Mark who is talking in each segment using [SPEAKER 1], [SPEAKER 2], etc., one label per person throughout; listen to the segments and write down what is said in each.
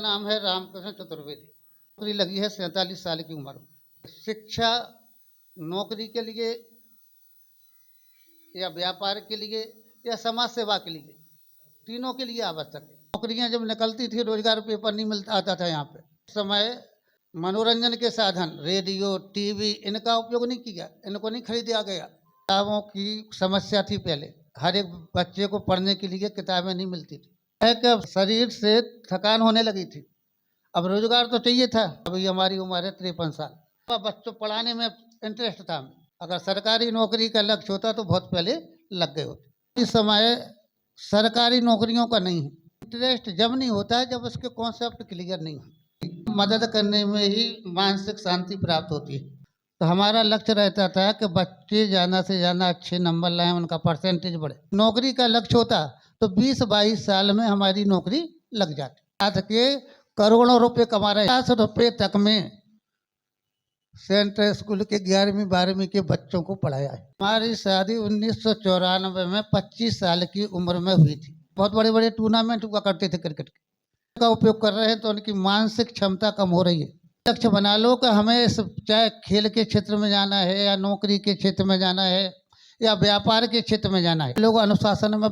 [SPEAKER 1] नाम है रामकृष्ण चतुर्वेदी। नौकरी लगी है 47 साल की उम्र में। शिक्षा नौकरी के लिए या व्यापार के लिए या समाज सेवा के लिए, तीनों के लिए आवश्यक है। नौकरियां जब निकलती थी, रोजगार पेपर नहीं मिलता आता था यहाँ पे। समय मनोरंजन के साधन रेडियो टीवी इनका उपयोग नहीं किया, इनको नहीं खरीदा गया। किताबों की समस्या थी पहले, हर एक बच्चे को पढ़ने के लिए किताबें नहीं मिलती थी। कि शरीर से थकान होने लगी थी, अब रोजगार तो चाहिए था। अभी हमारी उम्र है 53 साल। बच्चों पढ़ाने में इंटरेस्ट था। अगर सरकारी नौकरी का लक्ष्य होता तो बहुत पहले लग गए होते। इस समय सरकारी नौकरियों का नहीं है। इंटरेस्ट जब नहीं होता है जब उसके कॉन्सेप्ट क्लियर नहीं हो। मदद करने में ही मानसिक शांति प्राप्त होती है। तो हमारा लक्ष्य रहता था कि बच्चे ज़्यादा से ज़्यादा अच्छे नंबर लाएं, उनका परसेंटेज बढ़े। नौकरी का लक्ष्य होता तो 20-22 साल में हमारी नौकरी लग जाती। आज के करोड़ों रुपए कमा रहे, 50 रुपये तक में सेंट्रल स्कूल के 11वीं 12वीं के बच्चों को पढ़ाया है। हमारी शादी 1994 में 25 साल की उम्र में हुई थी। बहुत बड़े बड़े टूर्नामेंट हुआ करते थे क्रिकेट का उपयोग कर रहे हैं तो उनकी मानसिक क्षमता कम हो रही है। लक्ष्य बना लो कि हमें चाहे खेल के क्षेत्र में जाना है या नौकरी के क्षेत्र में जाना है या व्यापार के क्षेत्र में जाना है। लोग अनुशासन में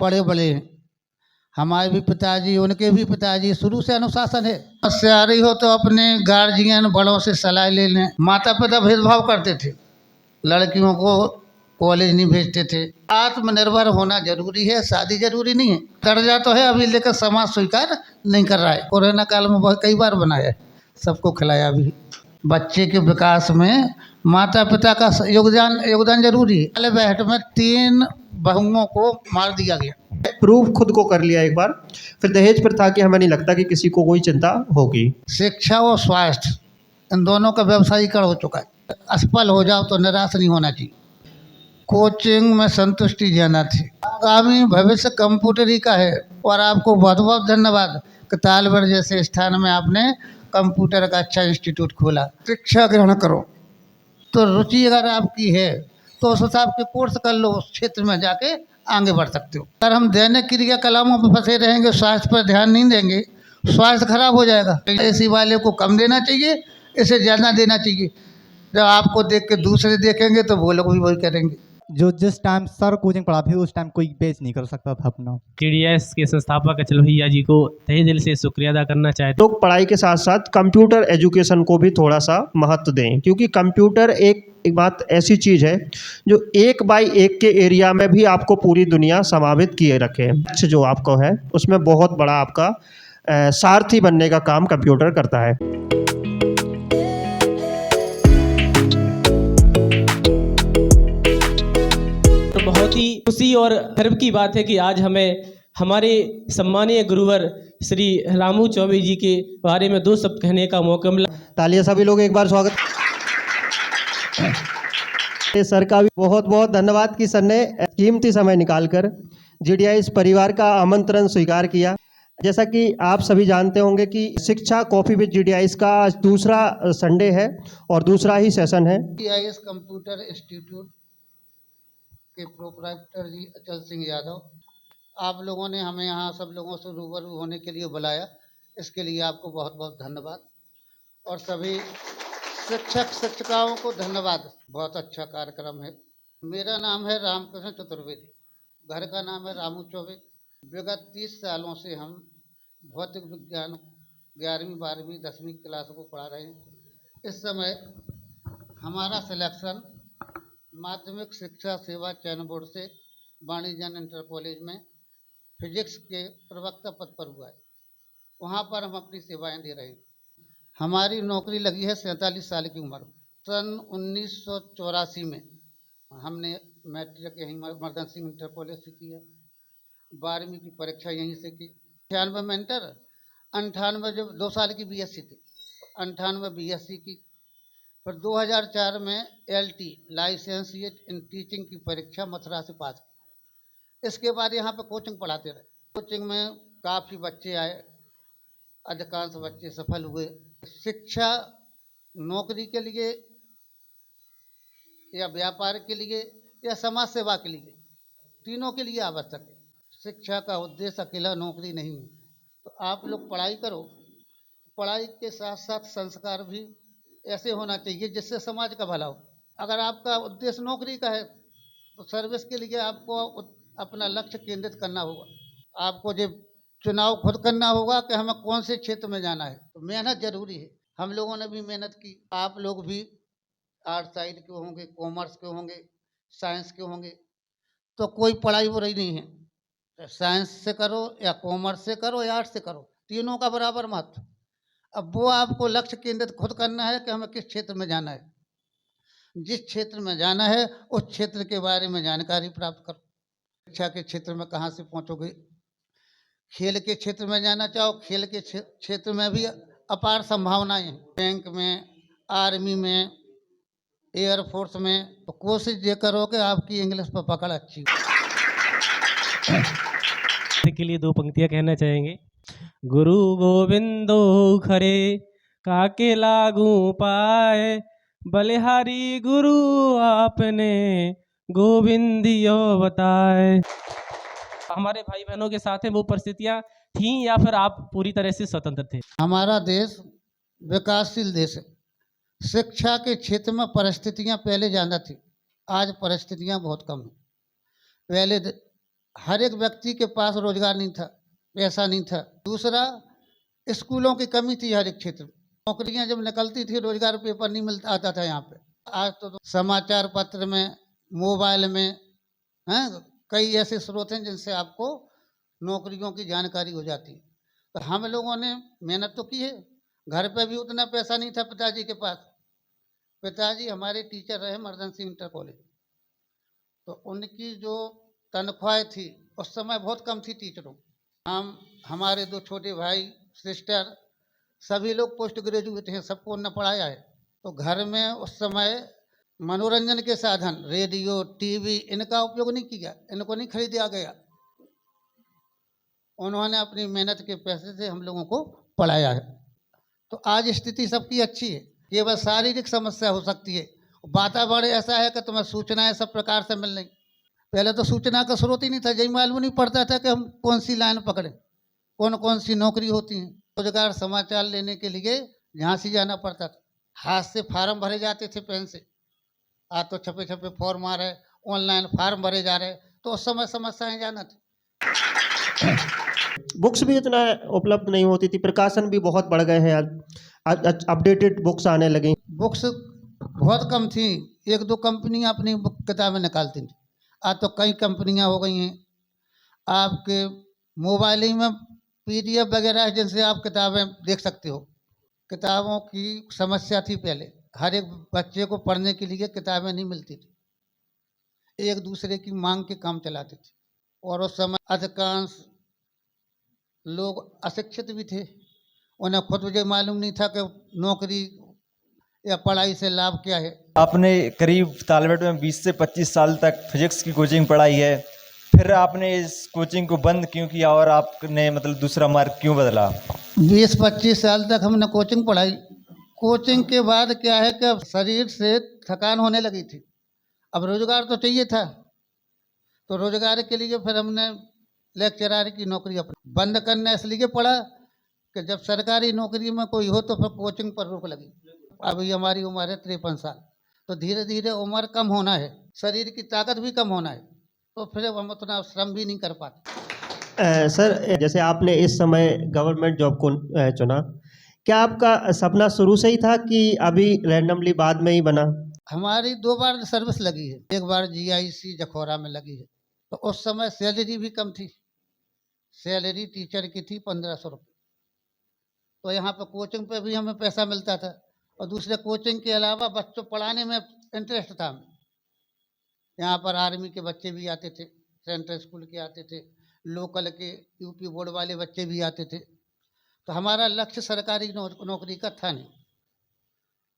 [SPEAKER 1] पड़े बड़े हैं। हमारे भी पिताजी, उनके भी पिताजी, शुरू से अनुशासन है। समस्या आ रही हो तो अपने गार्जियन बड़ों से सलाह ले लें। माता पिता भेदभाव करते थे, लड़कियों को कॉलेज नहीं भेजते थे। आत्मनिर्भर होना जरूरी है, शादी जरूरी नहीं है। कर्जा तो है अभी, लेकर समाज स्वीकार नहीं कर रहा है। कोरोना काल में बहुत कई बार बनाया है, सबको खिलाया भी। बच्चे के विकास में माता पिता का योगदान जरूरी है। पहले बहट में 3 बहुओं को मार दिया गया।
[SPEAKER 2] प्रूफ खुद को कर लिया एक बार, फिर दहेज प्रथा की हमें नहीं लगता कि किसी को कोई चिंता होगी।
[SPEAKER 1] शिक्षा और स्वास्थ्य इन दोनों का व्यवसायीकरण हो चुका है। असफल हो जाओ तो निराश नहीं होना चाहिए। कोचिंग में संतुष्टि जाना थी। आगामी भविष्य कंप्यूटरी का है और आपको बहुत बहुत धन्यवाद कि तालवर जैसे स्थान में आपने कंप्यूटर का अच्छा इंस्टीट्यूट खोला। शिक्षा ग्रहण करो तो रुचि अगर आपकी है तो उस हिसाब के कोर्स कर लो, उस क्षेत्र में जाके आगे बढ़ सकते हो। अगर हम दैनिक क्रियाकलापों पर फंसे रहेंगे, स्वास्थ्य पर ध्यान नहीं देंगे, स्वास्थ्य खराब हो जाएगा। एसी वाले को कम देना चाहिए, इसे ज़्यादा देना चाहिए। जब आपको देख के दूसरे देखेंगे तो वो लोग भी वही करेंगे।
[SPEAKER 3] जो जिस टाइम सर कोचिंग पढ़ाते उस टाइम कोई बेच नहीं कर सकता था अपना।
[SPEAKER 4] जीडीएस के संस्थापक अचल भैया जी को तहे दिल से शुक्रिया अदा करना चाहते।
[SPEAKER 2] लोग पढ़ाई के साथ साथ कंप्यूटर एजुकेशन को भी थोड़ा सा महत्व दें, क्योंकि कंप्यूटर एक बात ऐसी चीज़ है जो 1 बाई 1 के एरिया में भी आपको पूरी दुनिया समावित किए रखे। जो आपको है उसमें बहुत बड़ा आपका सारथी बनने का काम कंप्यूटर करता है।
[SPEAKER 4] बहुत ही खुशी और गर्व की बात है कि आज हमें हमारे सम्मानीय गुरुवर श्री रामू चौबे जी के बारे में 2 शब्द कहने का मौका मिला।
[SPEAKER 2] तालियां सभी लोग एक बार स्वागत। सर का भी बहुत बहुत धन्यवाद कि सर ने कीमती समय निकालकर जीडीआईएस परिवार का आमंत्रण स्वीकार किया। जैसा कि आप सभी जानते होंगे कि शिक्षा कॉफी विद जीडीआईएस का आज दूसरा संडे है और दूसरा ही सेशन है।
[SPEAKER 1] जीडीआईएस कंप्यूटर इंस्टीट्यूट के प्रोप्राइटर जी अचल सिंह यादव, आप लोगों ने हमें यहाँ सब लोगों से रूबरू होने के लिए बुलाया, इसके लिए आपको बहुत बहुत धन्यवाद। और सभी शिक्षक शिक्षिकाओं को धन्यवाद। बहुत अच्छा कार्यक्रम है। मेरा नाम है रामकृष्ण चतुर्वेदी, घर का नाम है रामू चौबे। विगत 30 सालों से हम भौतिक विज्ञान 11वीं 12वीं 10वीं क्लास को पढ़ा रहे हैं। इस समय हमारा सिलेक्शन माध्यमिक शिक्षा सेवा चयन बोर्ड से वाणिज्य इंटर कॉलेज में फिजिक्स के प्रवक्ता पद पर हुआ है। वहाँ पर हम अपनी सेवाएं दे रहे हैं। हमारी नौकरी लगी है 47 साल की उम्र में। सन 1984 में हमने मैट्रिक यहीं मर्दन सिंह इंटर कॉलेज से किया, 12वीं की परीक्षा यहीं से की। 98 में इंटर, 98 जब 2 साल की बीएससी थी, 98 बीएससी की। फिर 2004 में एलटी लाइसेंसिएट इन टीचिंग की परीक्षा मथुरा से पास की। इसके बाद यहाँ पे कोचिंग पढ़ाते रहे। कोचिंग में काफ़ी बच्चे आए, अधिकांश बच्चे सफल हुए। शिक्षा नौकरी के लिए या व्यापार के लिए या समाज सेवा के लिए, तीनों के लिए आवश्यक है। शिक्षा का उद्देश्य अकेला नौकरी नहीं है। तो आप लोग पढ़ाई करो, पढ़ाई के साथ साथ संस्कार भी ऐसे होना चाहिए जिससे समाज का भला हो। अगर आपका उद्देश्य नौकरी का है तो सर्विस के लिए आपको अपना लक्ष्य केंद्रित करना होगा। आपको जो चुनाव खुद करना होगा कि हमें कौन से क्षेत्र में जाना है। तो मेहनत जरूरी है। हम लोगों ने भी मेहनत की, आप लोग भी आर्ट साइड के होंगे, कॉमर्स के होंगे, साइंस के होंगे, तो कोई पढ़ाई बुरी नहीं है। साइंस से करो या कॉमर्स से करो या आर्ट्स से करो, तीनों का बराबर महत्व। अब वो आपको लक्ष्य केंद्रित खुद करना है कि हमें किस क्षेत्र में जाना है। जिस क्षेत्र में जाना है उस क्षेत्र के बारे में जानकारी प्राप्त करो। शिक्षा के क्षेत्र में कहाँ से पहुँचोगे। खेल के क्षेत्र में जाना चाहो, खेल के क्षेत्र में भी अपार संभावनाएं हैं। बैंक में, आर्मी में, एयरफोर्स में, तो कोशिश ये करो कि आपकी इंग्लिश पर पकड़ अच्छी हो।
[SPEAKER 4] के लिए दो पंक्तियां कहना चाहेंगे। गुरु गोविंदो खरे काके लागू पाए, बलिहारी गुरु आपने गोविंदियो बताए। हमारे भाई बहनों के साथ हैं, वो परिस्थितियां थीं या फिर आप पूरी तरह से स्वतंत्र थे?
[SPEAKER 1] हमारा देश विकासशील देश है। शिक्षा के क्षेत्र में परिस्थितियां पहले ज़्यादा थी, आज परिस्थितियां बहुत कम हैं। पहले हर एक व्यक्ति के पास रोजगार नहीं था, पैसा नहीं था। दूसरा, स्कूलों की कमी थी हर एक क्षेत्र में। नौकरियां जब निकलती थी रोजगार पेपर नहीं मिलता आता था यहाँ पे। आज तो समाचार पत्र में, मोबाइल में हैं कई ऐसे स्रोत हैं जिनसे आपको नौकरियों की जानकारी हो जाती है। तो हम लोगों ने मेहनत तो की है। घर पे भी उतना पैसा नहीं था पिताजी के पास। पिताजी हमारे टीचर रहे इमरजेंसी इंटर कॉलेज, तो उनकी जो तनख्वाह थी उस समय बहुत कम थी टीचरों। हमारे दो छोटे भाई, सिस्टर, सभी लोग पोस्ट ग्रेजुएट हैं, सबको उन्होंने पढ़ाया है। तो घर में उस समय मनोरंजन के साधन, रेडियो, टीवी, इनका उपयोग नहीं किया, इनको नहीं खरीदा गया। उन्होंने अपनी मेहनत के पैसे से हम लोगों को पढ़ाया है। तो आज स्थिति सबकी अच्छी है। केवल शारीरिक समस्या हो सकती है, वातावरण ऐसा है कि तुम्हें सूचनाएं सब प्रकार से मिल रही। पहले तो सूचना का स्रोत ही नहीं था, यही मालूम नहीं पड़ता था कि हम कौन सी लाइन पकड़ें, कौन कौन सी नौकरी होती हैं। रोजगार समाचार लेने के लिए झांसी जाना पड़ता था, हाथ से फार्म भरे जाते थे पेन से। आज तो छपे छपे फॉर्म आ रहे, ऑनलाइन फार्म भरे जा रहे, तो उस समय समस्याएं जाना थी।
[SPEAKER 2] बुक्स भी इतना उपलब्ध नहीं होती थी, प्रकाशन भी बहुत बढ़ गए हैं। आज अपडेटेड बुक्स आने लगी।
[SPEAKER 1] बुक्स बहुत कम थी, एक दो कंपनियां अपनी किताबें निकालती थी। आज तो कई कंपनियां हो गई हैं। आपके मोबाइल ही में PDF वगैरह है जिनसे आप किताबें देख सकते हो। किताबों की समस्या थी पहले, हर एक बच्चे को पढ़ने के लिए किताबें नहीं मिलती थी। एक दूसरे की मांग के काम चलाते थे। और उस समय अधिकांश लोग अशिक्षित भी थे, उन्हें खुद मुझे मालूम नहीं था कि नौकरी या पढ़ाई से लाभ क्या है।
[SPEAKER 5] आपने करीब तालबेट में 20 से 25 साल तक फिजिक्स की कोचिंग पढ़ाई है, फिर आपने इस कोचिंग को बंद क्यों किया और आपने मतलब दूसरा मार्ग क्यों बदला?
[SPEAKER 1] 20-25 साल तक हमने कोचिंग पढ़ाई। कोचिंग के बाद क्या है कि अब शरीर से थकान होने लगी थी, अब रोजगार तो चाहिए था। तो रोजगार के लिए फिर हमने लेक्चरर की नौकरी अपनी बंद करना इसलिए पड़ा कि जब सरकारी नौकरी में कोई हो तो फिर कोचिंग पर रोक लगी। अभी हमारी उम्र है 53 साल, तो धीरे धीरे उम्र कम होना है, शरीर की ताकत भी कम होना है, तो फिर हम उतना श्रम भी नहीं कर पाते।
[SPEAKER 2] सर, जैसे आपने इस समय गवर्नमेंट जॉब को चुना, क्या आपका सपना शुरू से ही था कि अभी रैंडमली बाद में ही बना?
[SPEAKER 1] हमारी 2 बार सर्विस लगी है। एक बार GIC जखौरा में लगी है, तो उस समय सैलरी भी कम थी। सैलरी टीचर की थी 1500 रुपये। तो यहाँ पर कोचिंग पे भी हमें पैसा मिलता था, और दूसरे कोचिंग के अलावा बच्चों पढ़ाने में इंटरेस्ट था। यहाँ पर आर्मी के बच्चे भी आते थे, सेंट्रल स्कूल के आते थे, लोकल के UP बोर्ड वाले बच्चे भी आते थे। तो हमारा लक्ष्य सरकारी नौकरी का था नहीं।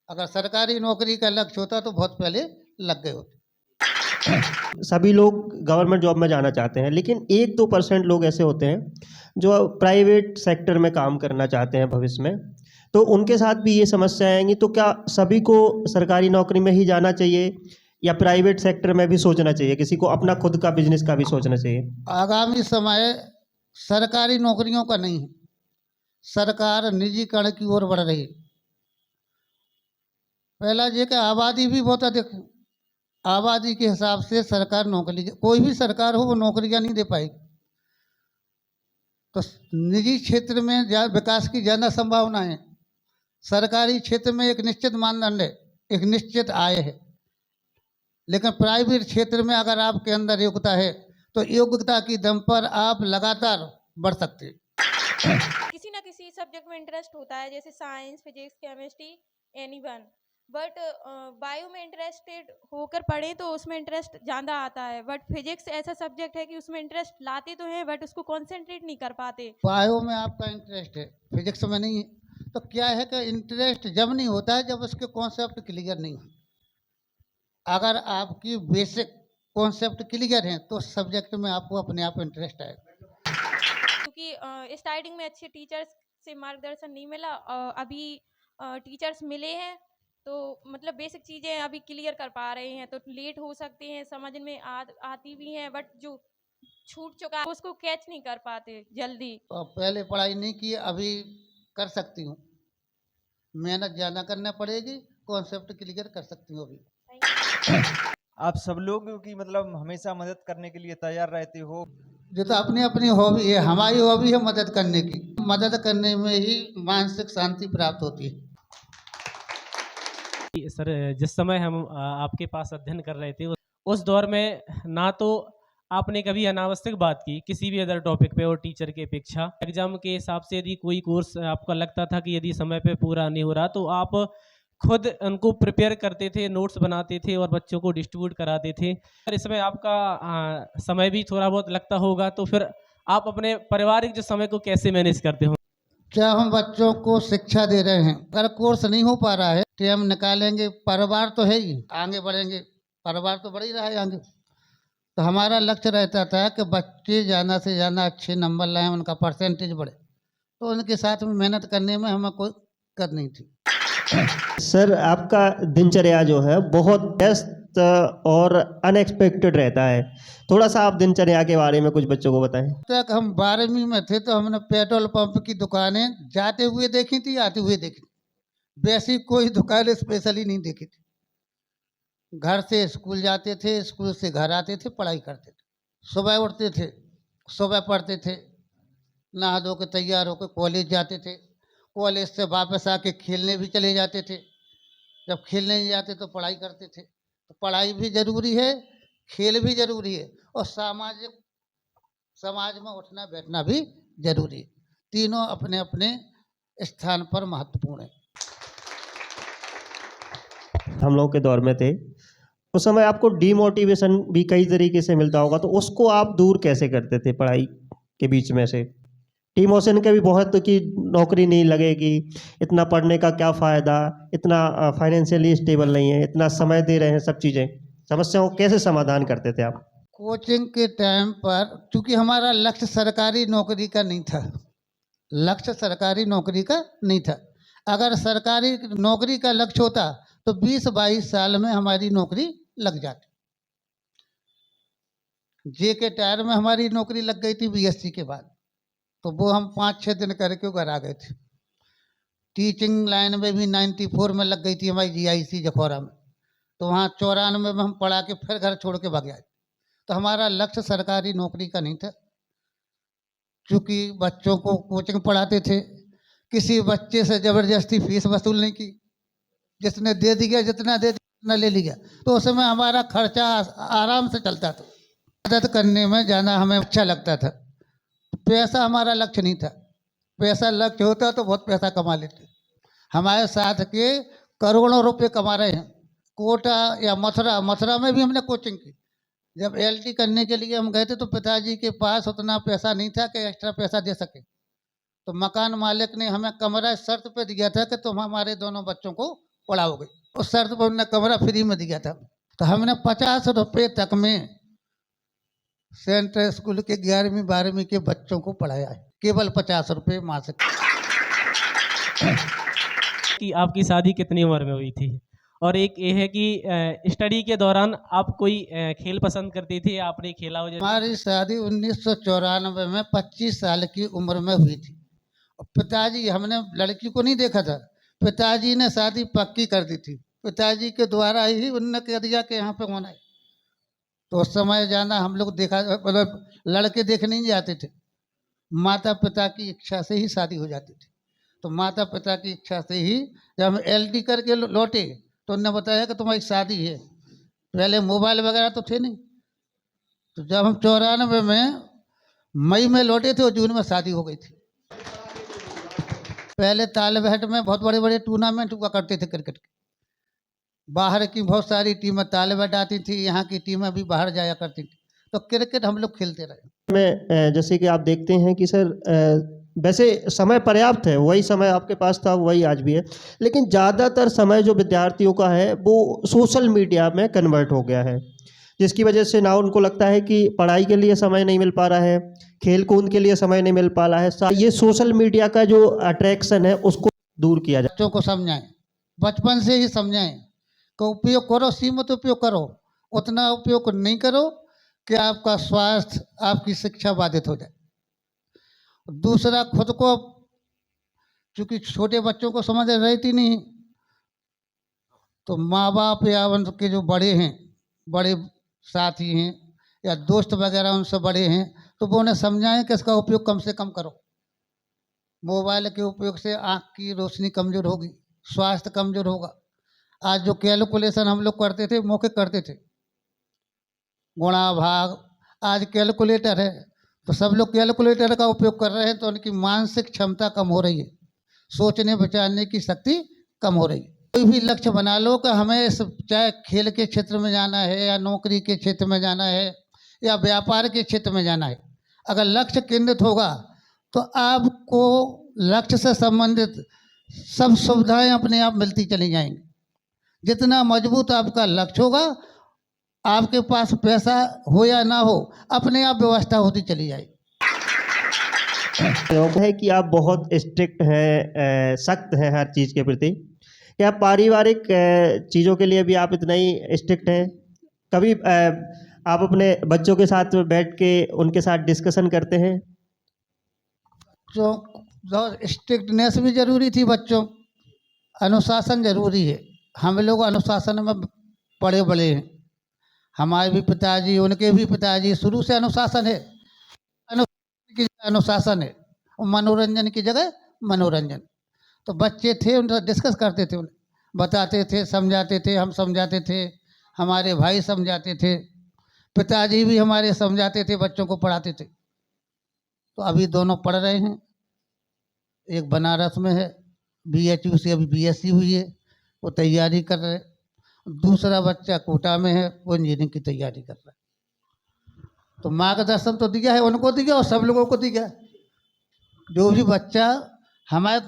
[SPEAKER 1] अगर सरकारी नौकरी का लक्ष्य होता तो बहुत पहले लग गए होते।
[SPEAKER 2] सभी लोग गवर्नमेंट जॉब में जाना चाहते हैं, लेकिन 1-2% लोग ऐसे होते हैं जो प्राइवेट सेक्टर में काम करना चाहते हैं भविष्य में, तो उनके साथ भी ये समस्याएं आएंगी। तो क्या सभी को सरकारी नौकरी में ही जाना चाहिए या प्राइवेट सेक्टर में भी सोचना चाहिए? किसी को अपना खुद का बिजनेस का भी सोचना चाहिए?
[SPEAKER 1] आगामी समय सरकारी नौकरियों का नहीं है, सरकार निजीकरण की ओर बढ़ रही है। पहला ये कि आबादी भी बहुत अधिक है, आबादी के हिसाब से सरकार नौकरी, कोई भी सरकार हो वो नौकरियां नहीं दे पाएगी। तो निजी क्षेत्र में विकास की ज़्यादा संभावना है। सरकारी क्षेत्र में एक निश्चित मानदंड है, एक निश्चित आय है, लेकिन प्राइवेट क्षेत्र में अगर आपके अंदर योग्यता है तो योग्यता की दम पर आप लगातार बढ़ सकते हैं।
[SPEAKER 6] किसी ना किसी सब्जेक्ट में इंटरेस्ट होता है, जैसे science, physics, chemistry, anyone. But bio में इंटरेस्टेड होकर पढ़ें तो उसमें इंटरेस्ट ज़्यादा आता है। बट फिजिक्स ऐसा सब्जेक्ट है कि उसमें इंटरेस्ट लाते तो हैं बट उसको कॉन्सेंट्रेट नहीं कर पाते।
[SPEAKER 1] बायो में आपका इंटरेस्ट है, फिजिक्स में नहीं है, तो क्या है कि इंटरेस्ट जब नहीं होता है जब उसके कॉन्सेप्ट क्लियर नहीं हो। अगर आपकी बेसिक कॉन्सेप्ट क्लियर है तो सब्जेक्ट में आपको अपने आप इंटरेस्ट आएगा।
[SPEAKER 6] क्योंकि स्टार्टिंग में अच्छे टीचर्स से मार्गदर्शन नहीं मिला, अभी टीचर्स मिले हैं तो मतलब बेसिक चीज़ें अभी क्लियर कर पा रहे हैं। तो लेट हो सकते हैं, समझ में आती भी हैं, बट जो छूट चुका है उसको कैच नहीं कर पाते जल्दी।
[SPEAKER 1] तो पहले पढ़ाई नहीं की, अभी कर सकती हूँ, मेहनत ज़्यादा करना पड़ेगी, कॉन्सेप्ट क्लियर कर सकती हूँ अभी।
[SPEAKER 5] आप सब लोगों की मतलब हमेशा मदद करने के लिए तैयार रहते हो?
[SPEAKER 1] जो तो अपनी अपनी हॉबी है, हमारी हॉबी है मदद करने की। मदद करने में ही मानसिक शांति प्राप्त होती है।
[SPEAKER 4] सर, जिस समय हम आपके पास अध्ययन कर रहे थे उस दौर में ना तो आपने कभी अनावश्यक बात की किसी भी अदर टॉपिक पे और टीचर की अपेक्षा एग्जाम के हिसाब से यदि कोई कोर्स आपको लगता था कि यदि समय पे पूरा नहीं हो रहा तो आप खुद उनको प्रिपेयर करते थे, नोट्स बनाते थे और बच्चों को डिस्ट्रीब्यूट कराते थे। और इसमें आपका समय भी थोड़ा बहुत लगता होगा, तो फिर आप अपने पारिवारिक जो समय को कैसे मैनेज करते हो?
[SPEAKER 1] क्या हम बच्चों को शिक्षा दे रहे हैं, अगर कोर्स नहीं हो पा रहा है टाइम निकालेंगे, परिवार तो है ही, आगे बढ़ेंगे, परिवार तो बढ़ ही रहा है आगे। तो हमारा लक्ष्य रहता था कि बच्चे ज़्यादा से ज़्यादा अच्छे नंबर लाएं, उनका परसेंटेज बढ़े, तो उनके साथ में मेहनत करने में हमें कोई दिक्कत नहीं थी।
[SPEAKER 2] सर, आपका दिनचर्या जो है बहुत व्यस्त और अनएक्सपेक्टेड रहता है, थोड़ा सा आप दिनचर्या के बारे में कुछ बच्चों को बताएं।
[SPEAKER 1] तक हम 12वीं में थे तो हमने पेट्रोल पंप की दुकानें जाते हुए देखी थी, आते हुए देखी थी, वैसी कोई दुकान स्पेशली नहीं देखी थी। घर से स्कूल जाते थे, स्कूल से घर आते थे, पढ़ाई करते थे, सुबह उठते थे, सुबह पढ़ते थे, नहा धो के तैयार होकर कॉलेज जाते थे, कॉलेज से वापस आके खेलने भी चले जाते थे। जब खेलने नहीं जाते तो पढ़ाई करते थे। तो पढ़ाई भी ज़रूरी है, खेल भी ज़रूरी है, और समाज में उठना बैठना भी ज़रूरी है। तीनों अपने अपने स्थान पर महत्वपूर्ण है।
[SPEAKER 2] हम लोग के दौर में थे उस समय आपको डीमोटिवेशन भी कई तरीके से मिलता होगा, तो उसको आप दूर कैसे करते थे पढ़ाई के बीच में से? डिमोशन के भी बहुत कि नौकरी नहीं लगेगी, इतना पढ़ने का क्या फ़ायदा, इतना फाइनेंशियली स्टेबल नहीं है, इतना समय दे रहे हैं, सब चीज़ें, समस्याओं को कैसे समाधान करते थे आप?
[SPEAKER 1] कोचिंग के टाइम पर चूँकि हमारा लक्ष्य सरकारी नौकरी का नहीं था, लक्ष्य सरकारी नौकरी का नहीं था। अगर सरकारी नौकरी का लक्ष्य होता तो 20-22 साल में हमारी नौकरी लग जाती। जे के टायर में हमारी नौकरी लग गई थी बीएससी के बाद, तो वो हम 5-6 दिन करके घर आ गए थे। टीचिंग लाइन में भी 94 में लग गई थी हमारी जीआईसी जखौरा में, तो वहाँ 94 में हम पढ़ा के फिर घर छोड़ के भाग गए। तो हमारा लक्ष्य सरकारी नौकरी का नहीं था। चूँकि बच्चों को कोचिंग पढ़ाते थे, किसी बच्चे से ज़बरदस्ती फीस वसूल नहीं की, जिसने दे दिया, जितना दे दिया उतना ले लिया, तो उस समय हमारा खर्चा आराम से चलता था। मदद करने में जाना हमें अच्छा लगता था। पैसा हमारा लक्ष्य नहीं था, पैसा लक्ष्य होता तो बहुत पैसा कमा लेते। हमारे साथ के करोड़ों रुपए कमा रहे हैं। कोटा या मथुरा में भी हमने कोचिंग की। जब एलटी करने के लिए हम गए थे तो पिताजी के पास उतना पैसा नहीं था कि एक्स्ट्रा पैसा दे सके, तो मकान मालिक ने हमें कमरा शर्त पे दिया था कि तुम हमारे दोनों बच्चों को पढ़ाओगे। उस शर्त पर उन्होंने कमरा फ्री में दिया था। तो हमने 50 रुपये तक में सेंट्रल स्कूल के 11वीं 12वीं के बच्चों को पढ़ाया है, केवल 50 रुपये मासिक।
[SPEAKER 4] कि आपकी शादी कितनी उम्र में हुई थी? और एक ये है कि स्टडी के दौरान आप कोई खेल पसंद करते थे, आपने खेला हो?
[SPEAKER 1] हमारी शादी 1994 में 25 साल की उम्र में हुई थी, पिताजी, हमने लड़की को नहीं देखा था, पिताजी ने शादी पक्की कर दी थी, पिताजी के द्वारा ही उन्होंने कह दिया कि यहाँ पे होना है। तो उस समय जाना हम लोग देखा, मतलब लड़के देखने नहीं जाते थे, माता पिता की इच्छा से ही शादी हो जाती थी। तो माता पिता की इच्छा से ही जब हम LD करके लौटे तो उन्होंने बताया कि तुम्हारी शादी है। पहले मोबाइल वगैरह तो थे नहीं। तो जब हम 94 में मई में लौटे थे और जून में शादी हो गई थी। पहले तालबेहट में बहुत बड़े बड़े टूर्नामेंट हुआ करते थे क्रिकेट के, बाहर की बहुत सारी टीमें तालबेहट आती थी, यहाँ की टीमें भी बाहर जाया करती थी। तो क्रिकेट हम लोग खेलते रहे।
[SPEAKER 2] में जैसे कि आप देखते हैं कि सर वैसे समय पर्याप्त है, वही समय आपके पास था वही आज भी है, लेकिन ज़्यादातर समय जो विद्यार्थियों का है वो सोशल मीडिया में कन्वर्ट हो गया है, जिसकी वजह से ना उनको लगता है कि पढ़ाई के लिए समय नहीं मिल पा रहा है, खेल कूद के लिए समय नहीं मिल पा रहा है। ये सोशल मीडिया का जो अट्रैक्शन है उसको दूर किया जाए।
[SPEAKER 1] बच्चों को समझाएं, बचपन से ही समझाएं कि उपयोग करो, सीमित उपयोग करो, उतना उपयोग नहीं करो कि आपका स्वास्थ्य, आपकी शिक्षा बाधित हो जाए। दूसरा, खुद को, चूँकि छोटे बच्चों को समझ रहती नहीं, तो माँ बाप या उनके जो बड़े हैं, बड़े साथी हैं या दोस्त वगैरह उनसे बड़े हैं, तो वो उन्हें समझाएं कि इसका उपयोग कम से कम करो। मोबाइल के उपयोग से आँख की रोशनी कमज़ोर होगी, स्वास्थ्य कमज़ोर होगा। आज जो कैलकुलेशन हम लोग करते थे, मौखिक करते थे, गुणा भाग, आज कैलकुलेटर है, तो सब लोग कैलकुलेटर का उपयोग कर रहे हैं, तो उनकी मानसिक क्षमता कम हो रही है, सोचने विचारने की शक्ति कम हो रही है। कोई भी लक्ष्य बना लो कि हमें चाहे खेल के क्षेत्र में जाना है या नौकरी के क्षेत्र में जाना है या व्यापार के क्षेत्र में जाना है, अगर लक्ष्य केंद्रित होगा तो आपको लक्ष्य से संबंधित सब सुविधाएं अपने आप मिलती चली जाएंगी। जितना मजबूत आपका लक्ष्य होगा, आपके पास पैसा हो या ना हो, अपने आप व्यवस्था होती चली जाएगी।
[SPEAKER 2] है कि आप बहुत स्ट्रिक्ट हैं, सख्त हैं हर चीज़ के प्रति, क्या पारिवारिक चीज़ों के लिए भी आप इतना ही स्ट्रिक्ट हैं? कभी आप अपने बच्चों के साथ बैठ के उनके साथ डिस्कशन करते हैं?
[SPEAKER 1] जो स्ट्रिक्टनेस भी जरूरी थी, बच्चों, अनुशासन जरूरी है। हम लोग अनुशासन में पड़े बड़े हैं, हमारे भी पिताजी, उनके भी पिताजी, शुरू से अनुशासन है। अनुशासन है, मनोरंजन की जगह मनोरंजन। तो बच्चे थे, उनसे डिस्कस करते थे, उन्हें बताते थे, समझाते थे, हम समझाते थे, हमारे भाई समझाते थे, पिताजी भी हमारे समझाते थे, बच्चों को पढ़ाते थे। तो अभी दोनों पढ़ रहे हैं, एक बनारस में है, BHU से अभी BSc हुई है, वो तैयारी कर रहे हैं। दूसरा बच्चा कोटा में है, वो इंजीनियरिंग की तैयारी कर रहा है। तो मार्गदर्शन तो दिया है, उनको दिया और सब लोगों को दिया। जो भी बच्चा हमारे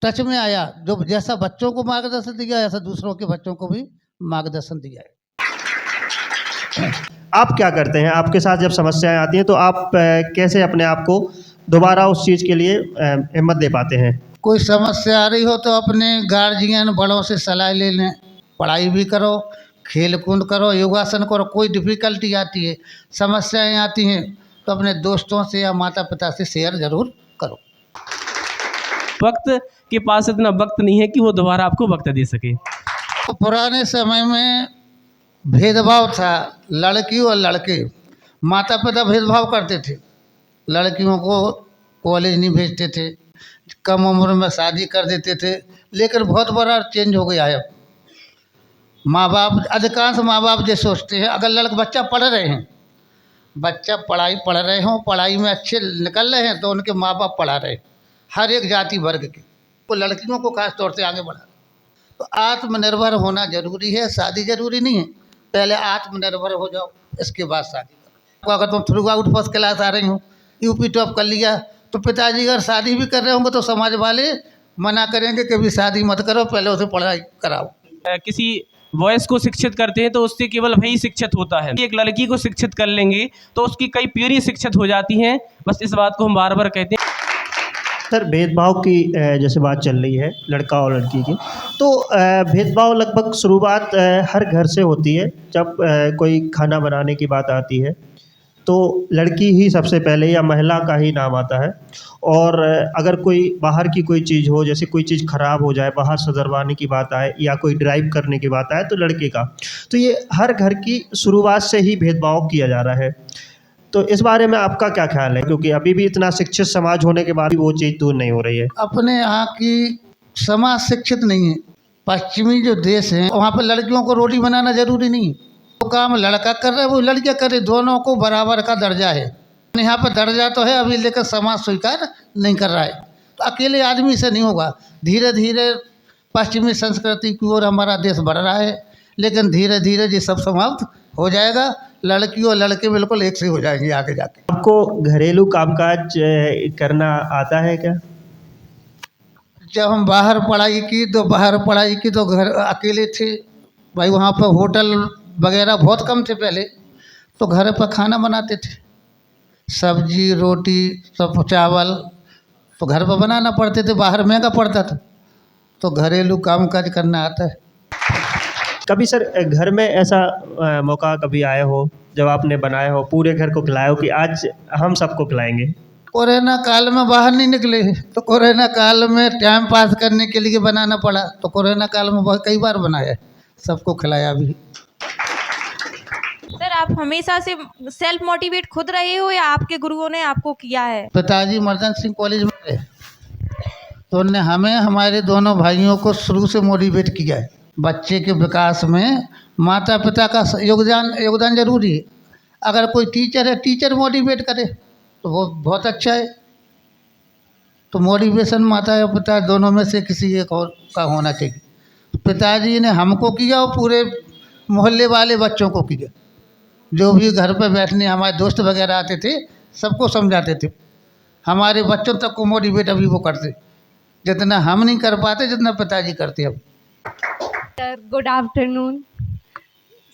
[SPEAKER 1] टच में आया, जो जैसा बच्चों को मार्गदर्शन दिया, ऐसा दूसरों के बच्चों को भी मार्गदर्शन दिया है।
[SPEAKER 2] आप क्या करते हैं? आपके साथ जब समस्याएं आती हैं तो आप कैसे अपने आप को दोबारा उस चीज़ के लिए हिम्मत दे पाते हैं?
[SPEAKER 1] कोई समस्या आ रही हो तो अपने गार्जियन बड़ों से सलाह ले लें, पढ़ाई भी करो, खेल कूद करो, योगासन करो। कोई डिफ़िकल्टी आती है, समस्याएं आती हैं, तो अपने दोस्तों से या माता पिता से शेयर ज़रूर करो।
[SPEAKER 4] वक्त के पास इतना वक्त नहीं है कि वो दोबारा आपको वक्त दे सके।
[SPEAKER 1] तो पुराने समय में भेदभाव था, लड़की और लड़के, माता पिता भेदभाव करते थे, लड़कियों को कॉलेज नहीं भेजते थे, कम उम्र में शादी कर देते थे। लेकिन बहुत बड़ा चेंज हो गया है। माँ बाप, अधिकांश माँ बाप ये सोचते हैं, अगर बच्चा पढ़ रहे हैं, बच्चा पढ़ रहे हों, पढ़ाई में अच्छे निकल रहे हैं, तो उनके माँ बाप पढ़ा रहे, हर एक जाति वर्ग के, तो लड़कियों को खास तौर से आगे बढ़ा। तो आत्मनिर्भर होना जरूरी है, शादी जरूरी नहीं है। पहले आत्मनिर्भर हो जाओ, इसके बाद शादी करो। अगर तुम थ्रू आउट फर्स्ट क्लास आ रही हो, UP टॉप कर लिया, तो पिताजी अगर शादी भी कर रहे होंगे तो समाज वाले मना करेंगे कि भी शादी मत करो, पहले उसे पढ़ाई कराओ।
[SPEAKER 4] किसी वॉइस को शिक्षित करते हैं तो उससे केवल वही शिक्षित होता है। एक लड़की को शिक्षित कर लेंगे तो उसकी कई पीढ़ी शिक्षित हो जाती हैं। बस इस बात को हम बार बार कहते हैं।
[SPEAKER 2] सर, भेदभाव की जैसे बात चल रही है लड़का और लड़की की, तो भेदभाव लगभग शुरुआत हर घर से होती है। जब कोई खाना बनाने की बात आती है तो लड़की ही सबसे पहले या महिला का ही नाम आता है। और अगर कोई बाहर की कोई चीज़ हो, जैसे कोई चीज़ ख़राब हो जाए, बाहर से दरवाने की बात आए या कोई ड्राइव करने की बात आए तो लड़के का। तो ये हर घर की शुरुआत से ही भेदभाव किया जा रहा है। तो इस बारे में आपका क्या ख्याल है, क्योंकि अभी भी इतना शिक्षित समाज होने के बाद भी वो चीज़ दूर नहीं हो रही है।
[SPEAKER 1] अपने यहाँ की समाज शिक्षित नहीं है। पश्चिमी जो देश हैं वहाँ पर लड़कियों को रोटी बनाना जरूरी नहीं है, वो काम लड़का कर रहा है वो लड़कियाँ करे, दोनों को बराबर का दर्जा है। यहाँ पर दर्जा तो है अभी, लेकिन समाज स्वीकार नहीं कर रहा है। तो अकेले आदमी से नहीं होगा, धीरे धीरे पश्चिमी संस्कृति की ओर हमारा देश बढ़ रहा है, लेकिन धीरे धीरे ये सब समाप्त हो जाएगा। लड़की और लड़के बिल्कुल एक से हो जाएंगे आगे जाके।
[SPEAKER 2] आपको घरेलू कामकाज करना आता है क्या?
[SPEAKER 1] जब हम बाहर पढ़ाई की तो घर अकेले थे भाई, वहाँ पर होटल वगैरह बहुत कम थे पहले, तो घर पर खाना बनाते थे, सब्जी रोटी सब चावल तो घर पर बनाना पड़ते थे, बाहर महंगा पड़ता था, तो घरेलू कामकाज करना आता है।
[SPEAKER 2] कभी सर घर में ऐसा मौका कभी आया हो जब आपने बनाया हो, पूरे घर को खिलाया हो कि आज हम सबको खिलाएंगे?
[SPEAKER 1] कोरोना काल में बाहर नहीं निकले, तो कोरोना काल में टाइम पास करने के लिए बनाना पड़ा, तो कोरोना काल में कई बार बनाया, सबको खिलाया भी।
[SPEAKER 6] सर आप हमेशा से सेल्फ मोटिवेट खुद रहे हो या आपके गुरुओं ने आपको किया है?
[SPEAKER 1] पिताजी मर्दन सिंह कॉलेज में रहे, तो उनने हमें हमारे दोनों भाइयों को शुरू से मोटिवेट किया है। बच्चे के विकास में माता पिता का योगदान जरूरी है। अगर कोई टीचर है, टीचर मोटिवेट करे तो वो बहुत अच्छा है। तो मोटिवेशन माता या पिता दोनों में से किसी एक और का होना चाहिए। पिताजी ने हमको किया और पूरे मोहल्ले वाले बच्चों को किया। जो भी घर पर बैठने हमारे दोस्त वगैरह आते थे सबको समझाते थे, हमारे बच्चों तक को मोटिवेट अभी वो करते, जितना हम नहीं कर पाते जितना पिताजी करते। अब
[SPEAKER 7] सर गुड आफ्टरनून।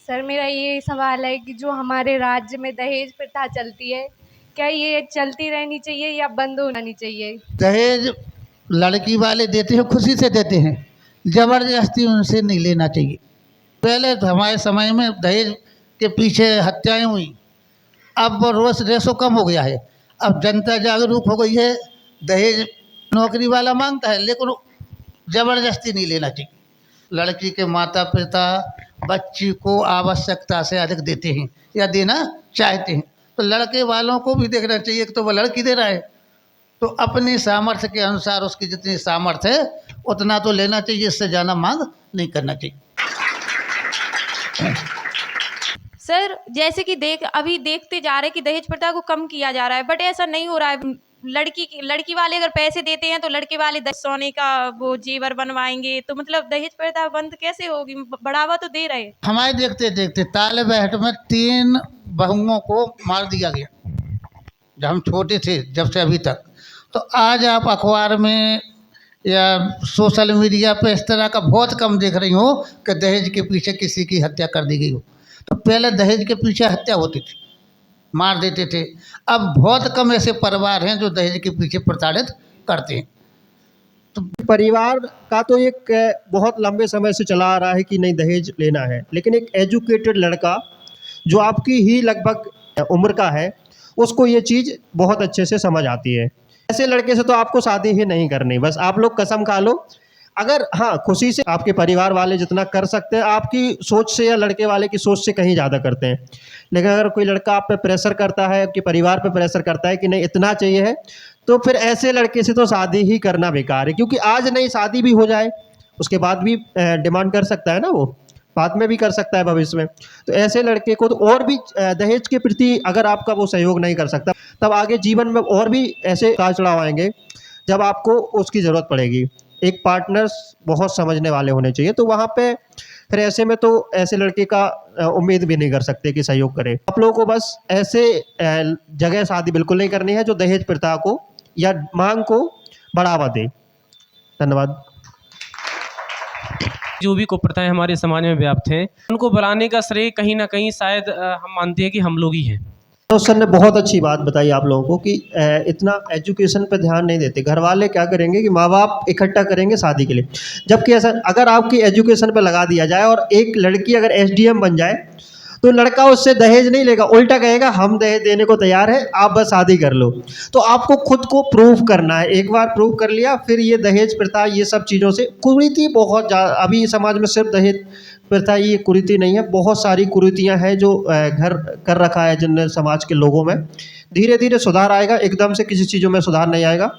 [SPEAKER 7] सर मेरा ये सवाल है कि जो हमारे राज्य में दहेज प्रथा चलती है, क्या ये चलती रहनी चाहिए या बंद होनी चाहिए?
[SPEAKER 1] दहेज लड़की वाले देते हैं, खुशी से देते हैं, ज़बरदस्ती उनसे नहीं लेना चाहिए। पहले तो हमारे समय में दहेज के पीछे हत्याएं हुई, अब वो रोज रेशो कम हो गया है। अब जनता जागरूक हो गई है, दहेज नौकरी वाला मांगता है लेकिन ज़बरदस्ती नहीं लेना चाहिए। लड़की के माता पिता बच्ची को आवश्यकता से अधिक देते हैं या देना चाहते हैं, तो लड़के वालों को भी देखना चाहिए कि तो वो लड़की दे रहा है तो अपनी सामर्थ्य के अनुसार उसकी जितनी सामर्थ्य है उतना तो लेना चाहिए, इससे ज़्यादा मांग नहीं करना चाहिए।
[SPEAKER 6] सर जैसे कि अभी देखते जा रहे हैं कि दहेज प्रथा को कम किया जा रहा है, बट ऐसा नहीं हो रहा है। लड़की वाले अगर पैसे देते हैं तो लड़के वाले सोने का वो जेवर बनवाएंगे, तो मतलब दहेज प्रथा बंद कैसे होगी? बढ़ावा तो दे रहे हैं।
[SPEAKER 1] हमारे देखते देखते ताले बहट में 3 बहुओं को मार दिया गया जब हम छोटे थे, जब से अभी तक। तो आज आप अखबार में या सोशल मीडिया पे इस तरह का बहुत कम देख रही हो कि दहेज के पीछे किसी की हत्या कर दी गई हो। तो पहले दहेज के पीछे हत्या होती थी, मार देते थे। अब बहुत कम ऐसे परिवार हैं जो दहेज के पीछे प्रताड़ित करते हैं।
[SPEAKER 2] तो परिवार का तो एक बहुत लंबे समय से चला आ रहा है कि नहीं दहेज लेना है, लेकिन एक एजुकेटेड लड़का जो आपकी ही लगभग उम्र का है उसको ये चीज़ बहुत अच्छे से समझ आती है। ऐसे लड़के से तो आपको शादी ही नहीं करनी, बस आप लोग कसम खा लो। अगर हाँ खुशी से आपके परिवार वाले जितना कर सकते हैं आपकी सोच से या लड़के वाले की सोच से कहीं ज़्यादा करते हैं, लेकिन अगर कोई लड़का आप पे प्रेशर करता है, आपके परिवार पे प्रेशर करता है कि नहीं इतना चाहिए है, तो फिर ऐसे लड़के से तो शादी ही करना बेकार है। क्योंकि आज नहीं शादी भी हो जाए उसके बाद भी डिमांड कर सकता है ना, वो बाद में भी कर सकता है भविष्य में। तो ऐसे लड़के को तो और भी दहेज के प्रति अगर आपका वो सहयोग नहीं कर सकता, तब आगे जीवन में और भी ऐसे उतार चढ़ाव आएंगे जब आपको उसकी ज़रूरत पड़ेगी। एक पार्टनर्स बहुत समझने वाले होने चाहिए, तो वहाँ पे फिर ऐसे में तो ऐसे लड़के का उम्मीद भी नहीं कर सकते कि सहयोग करे। आप लोगों को बस ऐसे जगह शादी बिल्कुल नहीं करनी है जो दहेज प्रथा को या मांग को बढ़ावा दे। धन्यवाद।
[SPEAKER 4] जो भी कुप्रथाएं हमारे समाज में व्याप्त हैं उनको बढ़ाने का श्रेय कहीं ना कहीं शायद हम मानते हैं कि हम लोग ही हैं।
[SPEAKER 2] तो सर ने बहुत अच्छी बात बताई आप लोगों को कि इतना एजुकेशन पे ध्यान नहीं देते। घर वाले क्या करेंगे कि माँ बाप इकट्ठा करेंगे शादी के लिए, जबकि ऐसा अगर आपकी एजुकेशन पे लगा दिया जाए और एक लड़की अगर SDM बन जाए तो लड़का उससे दहेज नहीं लेगा, उल्टा कहेगा हम दहेज देने को तैयार है, आप बस शादी कर लो। तो आपको खुद को प्रूव करना है, एक बार प्रूव कर लिया फिर ये दहेज प्रथा ये सब चीज़ों से कुरीति बहुत ज़्यादा अभी समाज में सिर्फ दहेज प्रथा ये कुरीति नहीं है, बहुत सारी कुरीतियाँ हैं जो घर कर रखा है जिनने समाज के लोगों में। धीरे धीरे सुधार आएगा, एकदम से किसी चीज़ों में सुधार नहीं आएगा।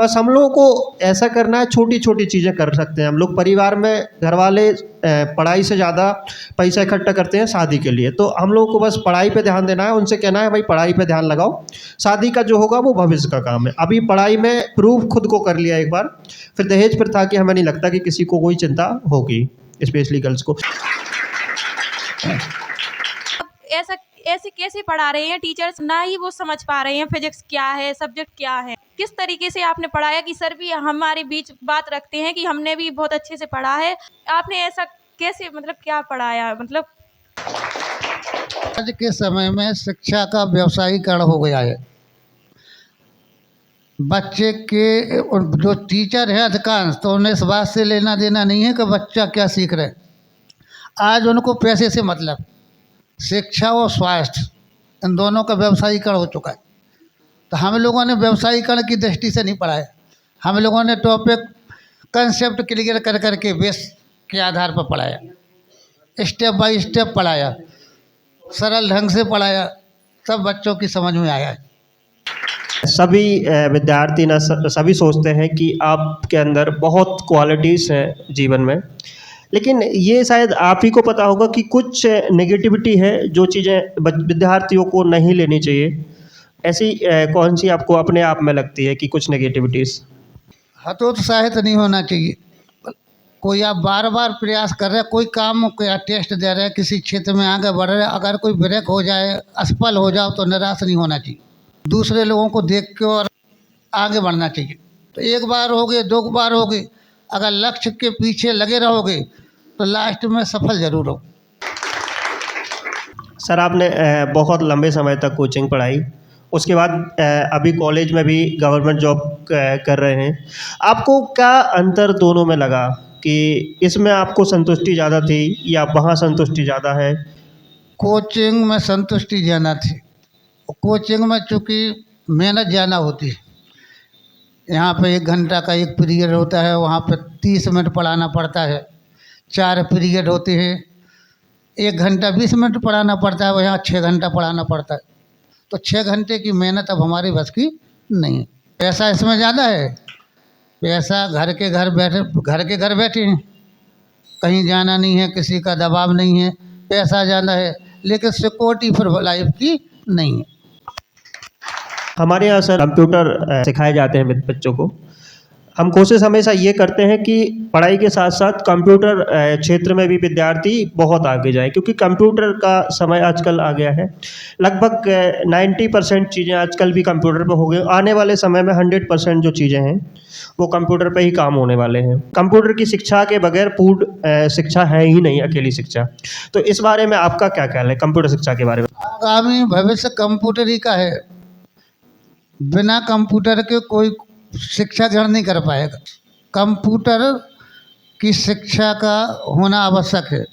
[SPEAKER 2] बस हम लोगों को ऐसा करना है, छोटी छोटी चीज़ें कर सकते हैं हम लोग। परिवार में घर वाले पढ़ाई से ज़्यादा पैसा इकट्ठा करते हैं शादी के लिए, तो हम लोगों को बस पढ़ाई पे ध्यान देना है, उनसे कहना है भाई पढ़ाई पे ध्यान लगाओ, शादी का जो होगा वो भविष्य का काम है। अभी पढ़ाई में प्रूव खुद को कर लिया एक बार, फिर दहेज प्रथा की हमें नहीं लगता कि किसी को कोई चिंता होगी, स्पेशली गर्ल्स को।
[SPEAKER 6] ऐसा ऐसे कैसे पढ़ा रहे हैं टीचर्स, ना ही वो समझ पा रहे हैं फिजिक्स क्या है, सब्जेक्ट क्या है। किस तरीके से आपने पढ़ाया कि सर भी हमारे बीच बात रखते हैं कि हमने भी बहुत अच्छे से पढ़ा है, आपने ऐसा कैसे मतलब क्या पढ़ाया मतलब?
[SPEAKER 1] आज के समय में शिक्षा का व्यवसायीकरण हो गया है। बच्चे के जो टीचर हैं अधिकांश, तो उन्हें इस बात से लेना देना नहीं है कि बच्चा क्या सीख रहे। आज उनको पैसे से मतलब, शिक्षा और स्वास्थ्य इन दोनों का व्यवसायीकरण हो चुका है। तो हम लोगों ने व्यवसायीकरण की दृष्टि से नहीं पढ़ाया, हम लोगों ने टॉपिक कंसेप्ट क्लियर कर करके बेस के आधार पर पढ़ाया, स्टेप बाय स्टेप पढ़ाया, सरल ढंग से पढ़ाया, सब बच्चों की समझ में आया है।
[SPEAKER 2] सभी विद्यार्थी ना सभी सोचते हैं कि आपके अंदर बहुत क्वालिटीज़ हैं जीवन में, लेकिन ये शायद आप ही को पता होगा कि कुछ नेगेटिविटी है जो चीज़ें विद्यार्थियों को नहीं लेनी चाहिए। ऐसी कौन सी आपको अपने आप में लगती है कि कुछ नेगेटिविटीज़?
[SPEAKER 1] हतोत्साहित नहीं होना चाहिए। कोई आप बार बार प्रयास कर रहे हैं, कोई काम या टेस्ट दे रहे हैं, किसी क्षेत्र में आगे बढ़ रहे हैं, अगर कोई ब्रेक हो जाए, असफल हो जाओ तो निराश नहीं होना चाहिए। दूसरे लोगों को देख के और आगे बढ़ना चाहिए। तो एक बार हो गए, दो बार हो गए, अगर लक्ष्य के पीछे लगे रहोगे तो लास्ट में सफल जरूर हो।
[SPEAKER 2] सर आपने बहुत लंबे समय तक कोचिंग पढ़ाई, उसके बाद अभी कॉलेज में भी गवर्नमेंट जॉब कर रहे हैं। आपको क्या अंतर दोनों में लगा कि इसमें आपको संतुष्टि ज़्यादा थी या वहाँ संतुष्टि ज़्यादा है?
[SPEAKER 1] कोचिंग में संतुष्टि ज़्यादा थी। कोचिंग में चूँकि मेहनत ज़्यादा होती है, यहाँ पे 1 घंटा का एक पीरियड होता है, वहाँ पे 30 मिनट पढ़ाना पड़ता है, 4 पीरियड होते हैं, 1 घंटा 20 मिनट पढ़ाना पड़ता है, वहाँ 6 घंटा पढ़ाना पड़ता है। तो 6 घंटे की मेहनत अब हमारी बस की नहीं है। पैसा इसमें ज़्यादा है, पैसा घर के घर बैठे हैं, कहीं जाना नहीं है, किसी का दबाव नहीं है, पैसा ज़्यादा है, लेकिन सिक्योरिटी फॉर लाइफ की नहीं है।
[SPEAKER 2] हमारे यहाँ सर कंप्यूटर सिखाए जाते हैं बच्चों को। हम कोशिश हमेशा ये करते हैं कि पढ़ाई के साथ साथ कंप्यूटर क्षेत्र में भी विद्यार्थी बहुत आगे जाए, क्योंकि कंप्यूटर का समय आजकल आ गया है। लगभग 90% चीज़ें आजकल भी कंप्यूटर पर हो गई। आने वाले समय में 100% जो चीज़ें हैं वो कंप्यूटर पे ही काम होने वाले हैं। कंप्यूटर की शिक्षा के बगैर पूर्ण शिक्षा है ही नहीं, अकेली शिक्षा। तो इस बारे में आपका क्या ख्याल है कंप्यूटर शिक्षा के बारे में?
[SPEAKER 1] आगामी भविष्य कंप्यूटर ही का है। बिना कंप्यूटर के कोई शिक्षा ग्रहण नहीं कर पाएगा। कंप्यूटर की शिक्षा का होना आवश्यक है।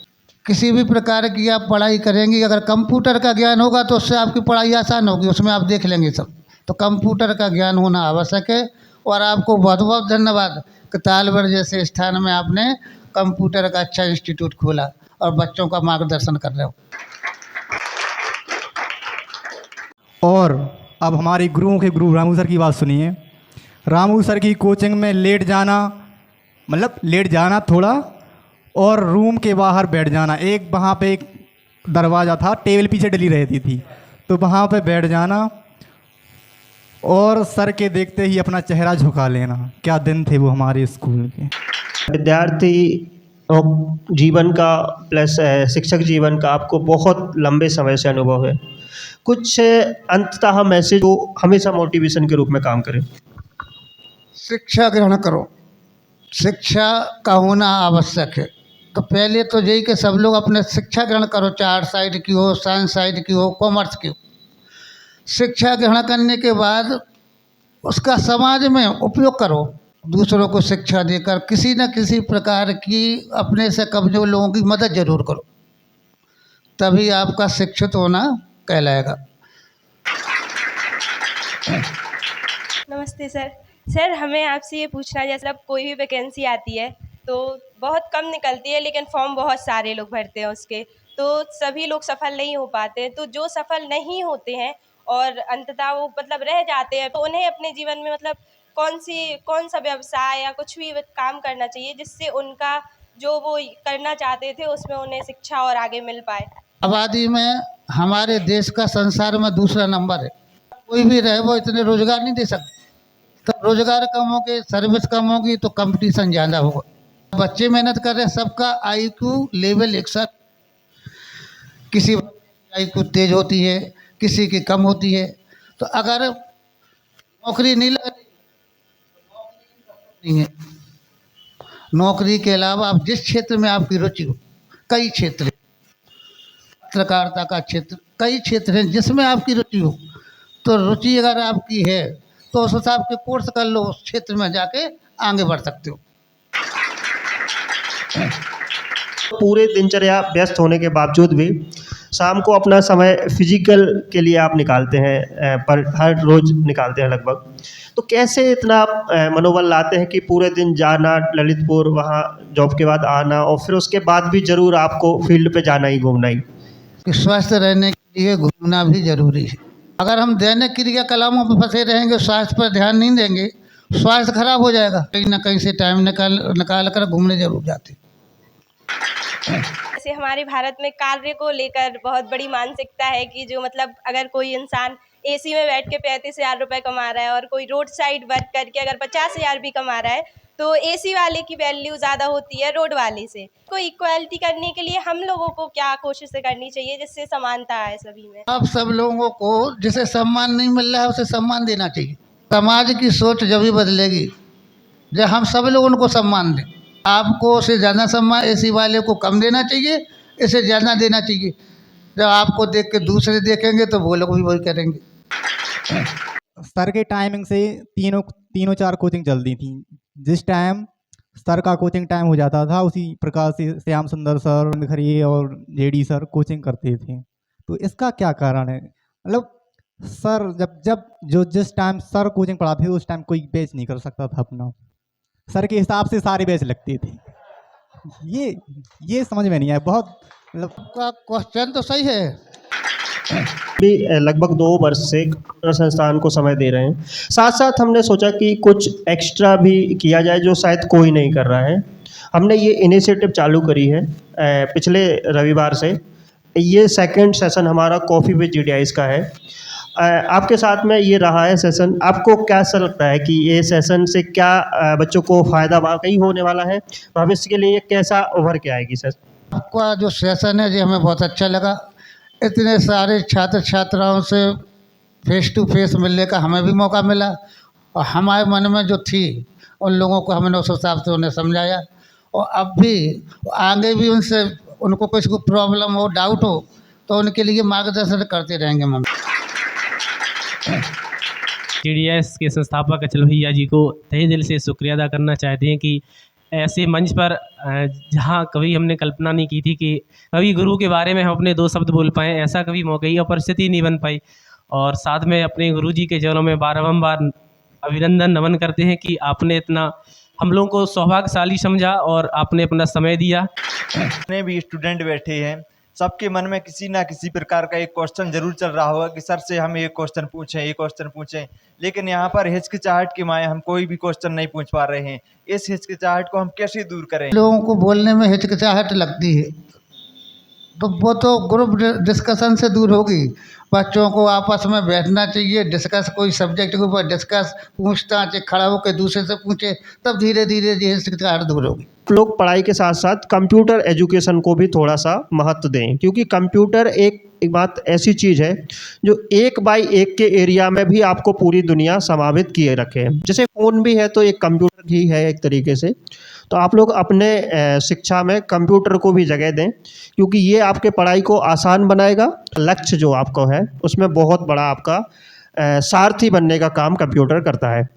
[SPEAKER 1] किसी भी प्रकार की आप पढ़ाई करेंगी, अगर कंप्यूटर का ज्ञान होगा तो उससे आपकी पढ़ाई आसान होगी, उसमें आप देख लेंगे सब। तो कंप्यूटर का ज्ञान होना आवश्यक है। और आपको बहुत बहुत धन्यवाद कि तालवर जैसे स्थान में आपने कंप्यूटर का अच्छा इंस्टीट्यूट खोला और बच्चों का मार्गदर्शन कर रहे हो।
[SPEAKER 3] और अब हमारे गुरुओं के गुरु रामू सर की बात सुनिए। रामू सर की कोचिंग में लेट जाना थोड़ा, और रूम के बाहर बैठ जाना। एक वहाँ पे एक दरवाज़ा था, टेबल पीछे डली रहती थी, तो वहाँ पे बैठ जाना और सर के देखते ही अपना चेहरा झुका लेना। क्या दिन थे वो हमारे स्कूल के।
[SPEAKER 2] विद्यार्थी जीवन का प्लस शिक्षक जीवन का आपको बहुत लंबे समय से अनुभव है। कुछ अंततः मैसेज जो हमेशा मोटिवेशन के रूप में काम करे।
[SPEAKER 1] शिक्षा ग्रहण करो, शिक्षा का होना आवश्यक है। तो पहले तो यही कि सब लोग अपने शिक्षा ग्रहण करो, चाहे आर्ट साइड की हो, साइंस साइड की हो, कॉमर्स की हो। शिक्षा ग्रहण करने के बाद उसका समाज में उपयोग करो, दूसरों को शिक्षा देकर किसी न किसी प्रकार की अपने से कमजोर लोगों की मदद जरूर करो। तभी आपका शिक्षित होना कहलाएगा।
[SPEAKER 8] नमस्ते सर। सर हमें आपसे ये पूछना है, जैसे अब कोई भी वैकेंसी आती है तो बहुत कम निकलती है, लेकिन फॉर्म बहुत सारे लोग भरते हैं उसके, तो सभी लोग सफल नहीं हो पाते हैं। तो जो सफल नहीं होते हैं और अंततः वो मतलब रह जाते हैं, तो उन्हें अपने जीवन में मतलब कौन सा व्यवसाय या कुछ भी काम करना चाहिए जिससे उनका जो वो करना चाहते थे उसमें उन्हें शिक्षा और आगे मिल पाए।
[SPEAKER 1] आबादी में हमारे देश का संसार में दूसरा नंबर है। कोई भी रहे वो इतने रोजगार नहीं दे सकते। तो रोजगार कम होगी, सर्विस कम होगी तो कंपटीशन ज़्यादा होगा। बच्चे मेहनत कर रहे हैं, सबका IQ लेवल एक साथ, किसी IQ तेज होती है, किसी की कम होती है। तो अगर नौकरी नहीं लग रही नहीं है, नौकरी के अलावा आप जिस क्षेत्र में आपकी रुचि हो, कई क्षेत्र हैं, पत्रकारिता का क्षेत्र, कई क्षेत्र हैं जिसमें आपकी रुचि हो, तो रुचि अगर आपकी है तो उस हिसाब के कोर्स कर लो, उस क्षेत्र में जाके आगे बढ़ सकते हो।
[SPEAKER 2] पूरे दिनचर्या व्यस्त होने के बावजूद भी शाम को अपना समय फिजिकल के लिए आप निकालते हैं, पर हर रोज़ निकालते हैं लगभग, तो कैसे इतना आप मनोबल लाते हैं कि पूरे दिन जाना ललितपुर, वहाँ जॉब के बाद आना और फिर उसके बाद भी ज़रूर आपको फील्ड पे जाना ही, घूमना ही?
[SPEAKER 1] कि स्वस्थ रहने के लिए घूमना भी जरूरी है। अगर हम दैनिक क्रियाकलापों पर फंसे रहेंगे, स्वास्थ्य पर ध्यान नहीं देंगे, स्वास्थ्य खराब हो जाएगा। कहीं ना कहीं से टाइम निकाल कर घूमने जरूर जाते।
[SPEAKER 8] जैसे हमारे भारत में कार्य को लेकर बहुत बड़ी मानसिकता है कि जो मतलब अगर कोई इंसान AC में बैठ के 35,000 रुपये कमा रहा है और कोई रोड साइड वर्क करके अगर 50,000 भी कमा रहा है, तो AC वाले की वैल्यू ज़्यादा होती है रोड वाले से। को इक्वालिटी करने के लिए हम लोगों को क्या कोशिशें करनी चाहिए जिससे समानता आए सभी में?
[SPEAKER 1] अब सब लोगों को जिसे सम्मान नहीं मिल रहा है उसे सम्मान देना चाहिए। समाज की सोच जब भी बदलेगी जब हम सब लोग उनको सम्मान दें। आपको उसे ज़्यादा सम्मान AC वाले को कम देना चाहिए, इसे ज़्यादा देना चाहिए। जब आपको देख के दूसरे देखेंगे तो वो लोग भी वही करेंगे।
[SPEAKER 3] सर के टाइमिंग से तीनों चार कोचिंग चलती थी। जिस टाइम सर का कोचिंग टाइम हो जाता था उसी प्रकार से श्याम सुंदर सर, खरी और JD सर कोचिंग करते थे। तो इसका क्या कारण है? मतलब सर जब जिस टाइम सर कोचिंग पढ़ाते थे उस टाइम कोई बैच नहीं कर सकता था अपना, सर के हिसाब से सारे बैच लगते थे। ये समझ में नहीं आया। बहुत मतलब
[SPEAKER 1] आपका क्वेश्चन तो सही है।
[SPEAKER 2] भी लगभग 2 वर्ष से कंप्यूटर संस्थान को समय दे रहे हैं, साथ साथ हमने सोचा कि कुछ एक्स्ट्रा भी किया जाए जो शायद कोई नहीं कर रहा है। हमने ये इनिशिएटिव चालू करी है पिछले रविवार से। ये सेकंड सेशन हमारा कॉफ़ी विद GDIs का है। आपके साथ में ये रहा है सेशन। आपको क्या ऐसा लगता है कि ये सेशन से क्या बच्चों को फ़ायदा वाकई होने वाला है? भविष्य के लिए कैसा उभर के आएगी सर?
[SPEAKER 1] आपका जो सेशन है जी हमें बहुत अच्छा लगा। इतने सारे छात्र छात्राओं से फेस टू फेस मिलने का हमें भी मौका मिला और हमारे मन में जो थी उन लोगों को हमने उस हिसाब से उन्हें समझाया। और अब भी आगे भी उनसे उनको किसी को प्रॉब्लम हो, डाउट हो तो उनके लिए मार्गदर्शन करते रहेंगे हम।
[SPEAKER 4] GDIs के संस्थापक अचल भैया जी को तहे दिल से शुक्रिया अदा करना चाहते हैं कि ऐसे मंच पर जहाँ कभी हमने कल्पना नहीं की थी कि कभी गुरु के बारे में हम अपने 2 शब्द बोल पाएँ, ऐसा कभी मौका या परिस्थिति नहीं बन पाई। और साथ में अपने गुरु जी के चरणों में बारंबार अभिनंदन नमन करते हैं कि आपने इतना हम लोगों को सौभाग्यशाली समझा और आपने अपना समय दिया।
[SPEAKER 5] जितने भी स्टूडेंट बैठे हैं सबके मन में किसी ना किसी प्रकार का एक क्वेश्चन जरूर चल रहा होगा कि सर से हम ये क्वेश्चन पूछें, लेकिन यहाँ पर हिचकिचाहट की मारे हम कोई भी क्वेश्चन नहीं पूछ पा रहे हैं। इस हिचकिचाहट को हम कैसे दूर करें?
[SPEAKER 1] लोगों को बोलने में हिचकिचाहट लगती है तो वो तो ग्रुप डिस्कशन से दूर होगी। बच्चों को आपस में बैठना चाहिए, डिस्कस, कोई सब्जेक्ट के ऊपर डिस्कस, पूछताछ, खड़ा होकर दूसरे से पूछे, तब धीरे धीरे ये हिचकिचाहट दूर होगी।
[SPEAKER 2] लोग पढ़ाई के साथ साथ कंप्यूटर एजुकेशन को भी थोड़ा सा महत्व दें, क्योंकि कंप्यूटर एक बात ऐसी चीज़ है जो 1 बाई 1 के एरिया में भी आपको पूरी दुनिया समावित किए रखे। जैसे फ़ोन भी है तो एक कंप्यूटर ही है एक तरीके से। तो आप लोग अपने शिक्षा में कंप्यूटर को भी जगह दें, क्योंकि ये आपके पढ़ाई को आसान बनाएगा। लक्ष्य जो आपको है उसमें बहुत बड़ा आपका सारथी बनने का काम कंप्यूटर करता है।